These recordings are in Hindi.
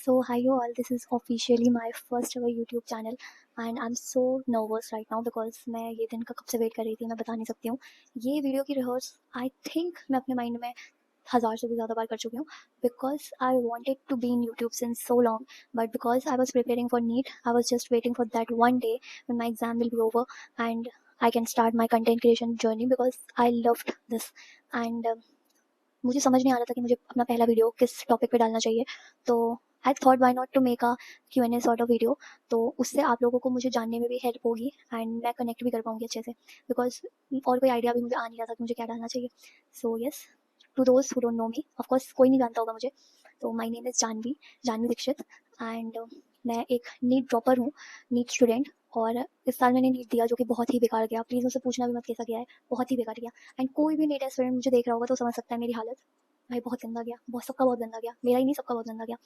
So hi you all, this is officially my first ever YouTube channel and I'm so nervous right now because मैं ये दिन का कब से वेट कर रही थी मैं बता नहीं सकती हूँ। ये वीडियो की रिहर्स आई थिंक मैं अपने माइंड में 1000 से भी ज़्यादा बार कर चुकी हूँ because I wanted to be in YouTube since so long, but because I was preparing for NEET, I was just waiting for that one day when my exam will be over and I can start my content creation journey because I loved this and मुझे समझ नहीं आ रहा था कि मुझे अपना पहला वीडियो किस टॉपिक पे डालना चाहिए, तो I thought why not to make a Q&A sort of video. तो उससे आप लोगों को मुझे जानने में भी हेल्प होगी एंड मैं कनेक्ट भी कर पाऊँगी अच्छे से बिकॉज और कोई आइडिया भी मुझे आ नहीं रहा था कि मुझे क्या डालना चाहिए। So yes, to those who don't know me, of course कोई नहीं जानता होगा मुझे, तो my name is Janvi Janvi Dixit and मैं एक नीट ड्रॉपर हूँ, नीट स्टूडेंट। और इस साल मैंने नीट दिया जो कि बहुत ही बेकार गया। प्लीज़ मुझसे पूछना भी मत कैसा गया है, बहुत ही बेकार गया। एंड कोई भी नीट एस्पिरेंट मुझे देख रहा होगा तो समझ सकता है मेरी हालत। भाई बहुत गंदा गया, बहुत सबका बहुत गंदा गया, मेरा ही नहीं सबका बहुत गंदा गया।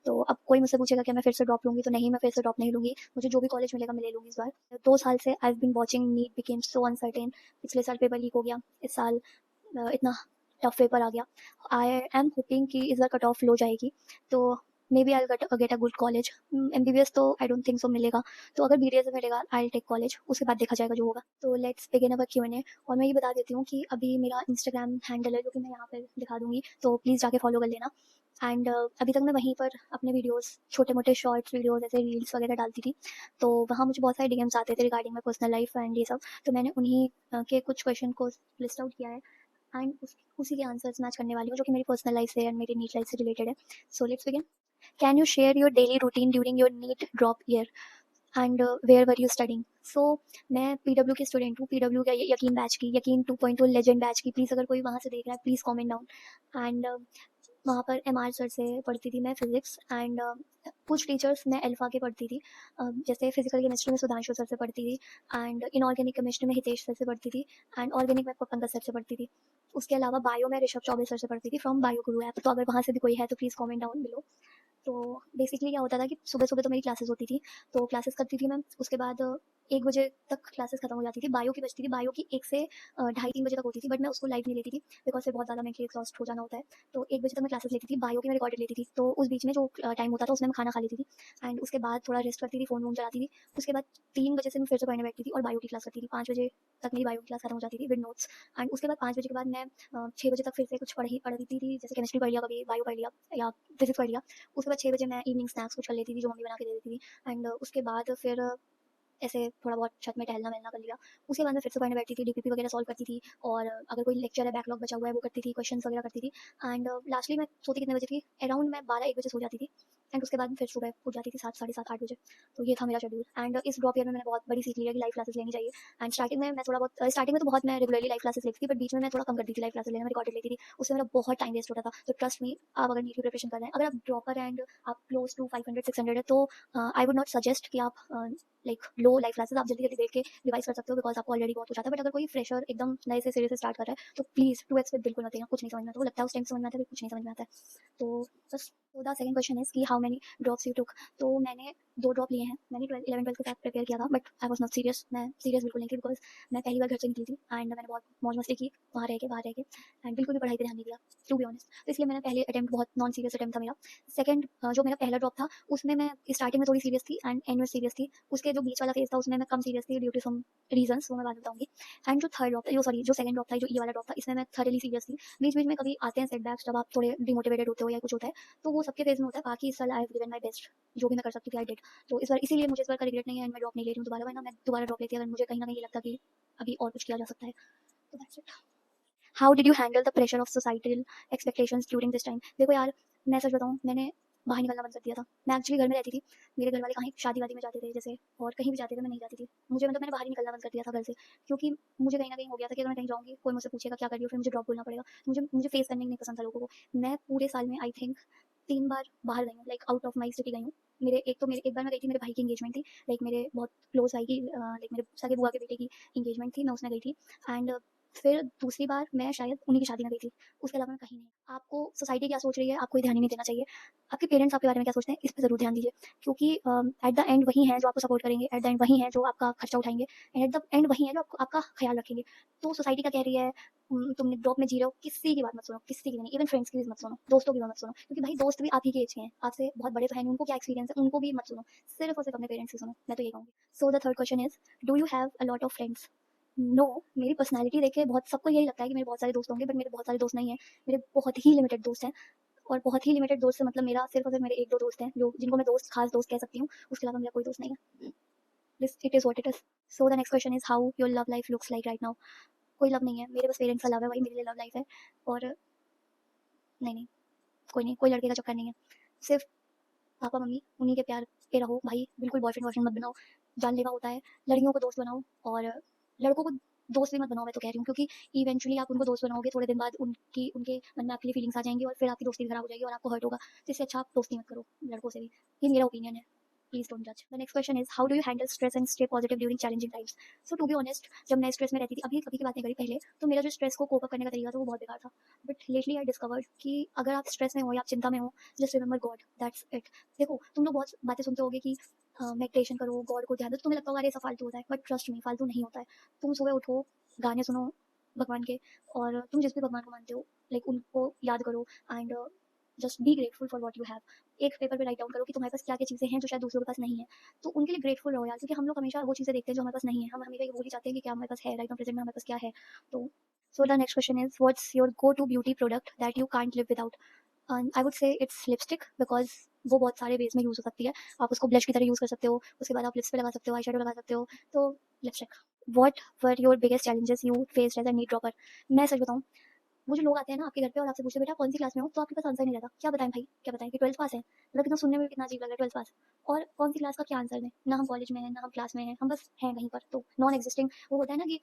तो अब कोई मुझसे पूछेगा कि मैं फिर से ड्रॉप लूँगी, तो नहीं, मैं फिर से ड्रॉप नहीं लूँगी। मुझे जो भी कॉलेज मिलेगा मैं ले लूँगी इस बार। 2 साल से I have been watching NEET became so uncertain. पिछले साल पेपर लीक हो गया, इस साल इतना टफ पेपर आ गया। आई एम होपिंग कि इस बार कट ऑफ लो जाएगी, तो maybe I get a good college. MBBS तो आई डोंट थिंक सो मिलेगा, तो अगर BDS मिलेगा आई टेक कॉलेज, उसके बाद देखा जाएगा जो होगा। तो लेट्स बिगिन अवर Q&A। और मैं ये बता देती हूँ कि अभी मेरा इंस्टाग्राम हैंडल है जो कि मैं यहाँ पर दिखा दूँगी, तो प्लीज़ जाके फॉलो कर लेना। एंड अभी तक मैं वहीं पर अपने वीडियोस, छोटे मोटे शॉर्ट्स वीडियोस ऐसे रील्स वगैरह डालती थी, तो वहाँ मुझे बहुत सारे DMs आते थे regarding my personal life and ये सब। तो मैंने उन्हीं के कुछ क्वेश्चन को लिस्ट आउट किया है एंड उसी के आंसर्स मैच करने वाली हूँ जो कि मेरी पर्सनल लाइफ से एंड मेरी नीट लाइफ से रिलेटेड है। So let's begin. Can you share your daily routine during your NEET drop year and where were you studying? So मैं PW की स्टूडेंट हूँ, PW का यकीन बैच की, यकीन 2.2 लेजेंड बैच की। प्लीज़ अगर कोई वहाँ से देख रहा है प्लीज़ कॉमेंट डाउन। एंड वहाँ पर MR सर से पढ़ती थी मैं फिज़िक्स एंड कुछ टीचर्स मैं अल्फ़ा के पढ़ती थी, जैसे फिजिकल केमिस्ट्री में सुधांशु सर से पढ़ती थी एंड इनऑर्गेनिक केमिस्ट्री में हितेश सर से पढ़ती थी एंड ऑर्गेनिक में पंकज सर से पढ़ती थी। उसके अलावा बायो में ऋषभ चौबे सर से पढ़ती थी फ्रॉम बायो गुरु ऐप। तो अगर वहाँ से भी कोई है तो प्लीज़ कॉमेंट डाउन बिलो। तो बेसिकली क्या होता था कि सुबह सुबह तो मेरी क्लासेस होती थी, तो क्लासेस करती थी मैं। उसके बाद 1 बजे तक क्लासेस खत्म हो जाती थी। बायो की बजती थी, बायो की 1 से 2:30-3 बजे तक होती थी, बट मैं उसको लाइव नहीं लेती थी बिकॉज फिर बहुत ज़्यादा मेंटली एग्जॉस्ट हो जाना होता है। तो 1 बजे तक मैं क्लासेस लेती थी, बायो की मैं रिकॉर्डेड लेती थी। तो उस बीच में जो टाइम होता था उसमें मैं खाना खा लेती थी एंड उसके बाद थोड़ा रेस्ट करती थी, फ़ोन वोन चलाती थी। उसके बाद 3 बजे से मैं फिर से पढ़ने बैठती थी और बायो की क्लास करती थी। 5 बजे तक मेरी बायो की क्लास खत्म हो जाती थी विद नोट्स एंड उसके बाद 5 बजे के बाद मैं 6 बजे तक फिर से कुछ पढ़ती थी, जैसे केमिस्ट्री पढ़ लिया, कभी बायो पढ़ लिया या फिजिक्स पढ़ लिया। उसके बाद 6 बजे मैं इवनिंग स्नैक्स कुछ कर लेती थी जो मम्मी बना के दे देती थी एंड उसके बाद फिर ऐसे थोड़ा बहुत छत में टहलना-वहलना कर लिया। उसके बाद मैं फिर से पढ़ने बैठती थी, DPP वगैरह सॉल्व करती थी और अगर कोई लेक्चर है बैकलॉग बचा हुआ है वो करती थी, क्वेश्चंस वगैरह करती थी एंड लास्टली मैं सोती कितने बजे थी? अराउंड मैं 12-1 बजे सो जाती थी एंड उसके बाद फिर सुबह उठ जाती थी 7, साढ़े 7, 8 बजे। तो ये था मेरा शेड्यूल एंड इस ड्रॉप ईयर में मैंने बहुत बड़ी सीख ली है कि लाइव क्लासेस लेनी चाहिए। एंड स्टार्टिंग में मैं थोड़ा बहुत स्टार्टिंग में तो बहुत मैं रेगुलरली लाइव क्लासेस लेती थी, बट बीच में मैं थोड़ा कम कर दी थी लाइव क्लासेस लेना, मैं रिकॉर्डेड लेती थी। उससे मेरा बहुत टाइम वेस्ट होता था। तो ट्रस्ट मी, आप अगर नीट की प्रिपरेशन कर रहे हैं, अगर आप ड्रॉपर एंड आप क्लोज टू 500-600 है, तो आई वुड नॉट सजेस्ट कि आप लाइक लो लाइव क्लासेस आप जल्दी जल्दी देख के रिवाइज कर सकते हो बिकॉज आपको ऑलरेडी बहुत हो जाता है। बट अगर कोई फ्रेशर एकदम नए से सिरे से स्टार्ट कर रहा है तो प्लीज़ 2x पे बिल्कुल मत देना, कुछ नहीं समझ में आता। वो लगता है उस टाइम समझ में आता है, फिर कुछ नहीं समझ में आता है। तो बस। तो द सेकंड क्वेश्चन इज कि how many drops you took? तो मैंने 2 ड्रॉप लिए हैं। मैंने 11th-12th के साथ प्रिपेयर किया था, but I was not serious. मैं सीरियस बिल्कुल नहीं थी बिकॉज मैं पहली बार घर से निकली थी एंड मैंने बहुत मौज मस्ती की वहाँ रह के, बाहर रह के एंड बिल्कुल भी पढ़ाई पे ध्यान नहीं दिया, टू बी ऑनेस्ट। तो इसलिए मैंने पहले अटेम्प्ट बहुत नॉन सीरियस अटेम्प्ट था मेरा। सेकंड जो मेरा पहला ड्रॉप था उसमें मैं स्टार्टिंग में थोड़ी सीरियस थी एंड एंड में सीरियस थी। उसके जो बीच वाला फेज था उसमें मैं कम सीरियस थी ड्यू टू सम रीजंस, वो मैं बाद में बताऊंगी। एंड जो थर्ड ड्रॉप था, जो सेकंड ड्रॉप था, जो ये वाला ड्रॉप था, इसमें मैं थॉरली सीरियस थी। बीच बीच में कभी आते हैं सेटबैक्स जब आप थोड़े डिमोटिवेटेड होते हो या कुछ होता है, तो वो सबके फेज में होता है। बाकी इस साल I have given my best, जो भी मैं कर सकती थी आई डिड। तो इस बार इसीलिए मुझे इस बार का रिग्रेट नहीं है एंड मैं ड्रॉप नहीं ले रही हूँ दोबारा, वरना मैं दोबारा ड्रॉप लेती अगर मुझे कहीं ना कहीं ये लगता कि अभी और कुछ किया जा सकता है। तो that's it. How did you handle the pressure of societal expectations during this time? देखो यार, मैं सच बताऊँ, मैंने बाहर निकलना बंद कर दिया था। मैं एक्चुअली घर में रहती थी। मेरे घर वाले कहीं शादी-वादी में जाते थे जैसे, और कहीं भी जाते थे, मैं नहीं जाती थी। मुझे मतलब मैंने बाहर ही निकलना बंद कर दिया था घर से, क्योंकि मुझे कहीं न कहीं हो गया था कि अगर मैं कहीं जाऊँगी, कोई मुझसे पूछेगा क्या कर रही हो? फिर मुझे ड्रॉप बोलना पड़ेगा। मुझे मुझे फेस करना ही नहीं पसंद था लोगों को। मैं पूरे साल में आई थिंक 3 बार बाहर गई हूँ, like out of my city गई हूँ। मेरे एक बार मैं गई थी, मेरे भाई की एंगेजमेंट थी, लाइक मेरे बहुत क्लोज़ भाई की लाइक मेरे सगे बुआ के बेटे की एंगेजमेंट थी, मैं उसमें गई थी एंड फिर दूसरी बार मैं शायद उन्हीं की शादी में गई थी, उसके अलावा मैं कहीं नहीं। आपको सोसाइटी क्या सोच रही है, आपको ये ध्यान ही नहीं देना चाहिए। आपके पेरेंट्स आपके बारे में क्या सोचते हैं, इस पे ज़रूर ध्यान दीजिए, क्योंकि एट द एंड वही हैं जो आपको सपोर्ट करेंगे, एट द एंड वही हैं जो आपका खर्चा उठाएँगे, एंड एट द एंड वही हैं जो आपको आपका ख़्याल रखेंगे। तो सोसाइटी क्या कह रही है, तुम ड्रॉप में जी रहे हो, किसी की बात मत सुनो, किसी की भी नहीं, इवन फ्रेंड्स की भी मत सुनो, दोस्तों की भी मत सुनो, क्योंकि भाई दोस्त भी आप ही के एज के हैं, आपसे बहुत बड़े तो हैं नहीं, उनको क्या एक्सपीरियंस है, उनको भी मत सुनो, सिर्फ़ और सिर्फ़ अपने पेरेंट्स की सुनो, मैं तो यही कहूँगी। So the third question is, do you have a lot of friends? No, मेरी पर्सनैलिटी देख के बहुत सबको यही लगता है कि मेरे बहुत सारे दोस्त होंगे, बट मेरे बहुत सारे दोस्त नहीं हैं। मेरे बहुत ही लिमिटेड दोस्त हैं, और बहुत ही लिमिटेड दोस्त से मतलब मेरा सिर्फ़ और सिर्फ़ मेरे 1-2 दोस्त हैं, जो जिनको मैं दोस्त ख़ास दोस्त कह सकती हूँ, उसके अलावा मेरा कोई दोस्त नहीं है। This it is what it is. So the next question is how your love life looks like right now? कोई लव नहीं है, मेरे बस पेरेंट्स का लव है, वही मेरे लिए लव लाइफ़ है। और नहीं, नहीं, कोई नहीं, कोई लड़के का चक्कर नहीं है। सिर्फ़ पापा-मम्मी उन्हीं के प्यार पे रहो भाई, बिल्कुल बॉयफ्रेंड-वॉयफ्रेंड मत बनाओ, जानलेवा होता है। लड़कियों को दोस्त बनाओ, और लड़कों को दोस्त भी मत बनाओ, मैं तो कह रही हूँ, क्योंकि इवेंचुअली आप उनको दोस्त बनाओगे, थोड़े दिन बाद उनके मन में आपके लिए फीलिंग्स आ जाएँगी, और फिर आपकी दोस्ती भी खराब हो जाएगी और आपको हर्ट होगा। तो इससे अच्छा आप दोस्ती मत करो लड़कों से भी। ये मेरा ओपिनियन है। प्लीज़ डोंट जज। The next question is how do you handle stress and stay positive during challenging times? So to be honest, जब मैं स्ट्रेस में रहती थी, अभी की बात नहीं करी पहले, तो मेरा जो स्ट्रेस को कोप अप करने का तरीका था वो बहुत बेकार था। बट लेटली आई डिस्कवर्ड कि अगर आप स्ट्रेस में हो या आप चिंता में हो, just remember God, that's it. देखो, तुम लोग बहुत बातें सुनते होगे कि मेडिटेशन करो, गॉड को ध्यान दो, तो तुम्हें लगता होगा अरे ऐसा फालतू होता है, बट ट्रस्ट मी, फालतू नहीं होता है। तुम सुबह उठो, गाने सुनो भगवान के, और तुम जिस भी भगवान को मानते हो, लाइक उनको याद करो, and just be grateful for what you have. एक पेपर पे राइट डाउन करो कि तुम्हारे पास क्या-क्या चीज़ें हैं जो शायद दूसरों के पास नहीं है। तो उनके लिए ग्रेटफुल रहो यार, क्योंकि हम लोग हमेशा वो चीज़ें देखते हैं जो हमारे पास नहीं है। हम हमेशा ये बोल ही जाते हैं कि क्या हमारे पास है, राइट नाउ प्रेज़ेंट में हमारे पास क्या है। तो so the next question is what's your go to beauty product that you can't live without? I would say it's lipstick, because वो बहुत सारे वेज़ में यूज़ हो सकती है। आप उसको ब्लश की तरह यूज़ कर सकते हो, उसके बाद आप लिप्स पे लगा सकते हो, आई शैडो लगा सकते हो, तो lipstick. What were your biggest challenges you faced as a need dropper? मैं सच बताऊँ, वो जो लोग आते हैं ना आपके घर पे और आपसे पूछते हैं बेटा कौन सी क्लास में हो, तो आपके पास आंसर नहीं रहता। क्या बताएं भाई, क्या बताएं कि 12th पास है, मतलब कितना सुनने में भी कितना अजीब लग रहा है 12th पास, और कौन सी क्लास का क्या आंसर दें, ना हम कॉलेज में हैं ना हम क्लास में हैं, हम बस हैं कहीं पर, तो नॉन एग्जिस्टिंग। वो होता है ना कि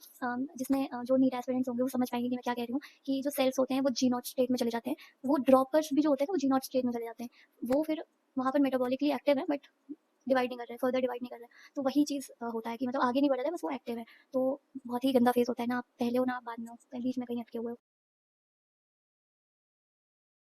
जिसमें जो नीट एस्पिरेंट्स होंगे वो समझ पाएंगे कि मैं क्या कह रही हूँ, कि जो सेल्स होते हैं वो जी नॉट स्टेट में चले जाते हैं, वो ड्रॉपर्स भी जो होते हैं ना वो जी नॉट स्टेट में चले जाते हैं, वो फिर वहाँ पर मेटाबॉलिकली एक्टिव है, बट डिवाइड नहीं कर रहे, फर्दर डिवाइड नहीं कर रहे। तो वही चीज़ होता है कि मतलब आगे नहीं बढ़ रहा है, बस वो एक्टिव है। तो बहुत ही गंदा फेस होता है ना, आप पहले हो ना आप बाद में हो, बीच में कहीं अटके हुए हो।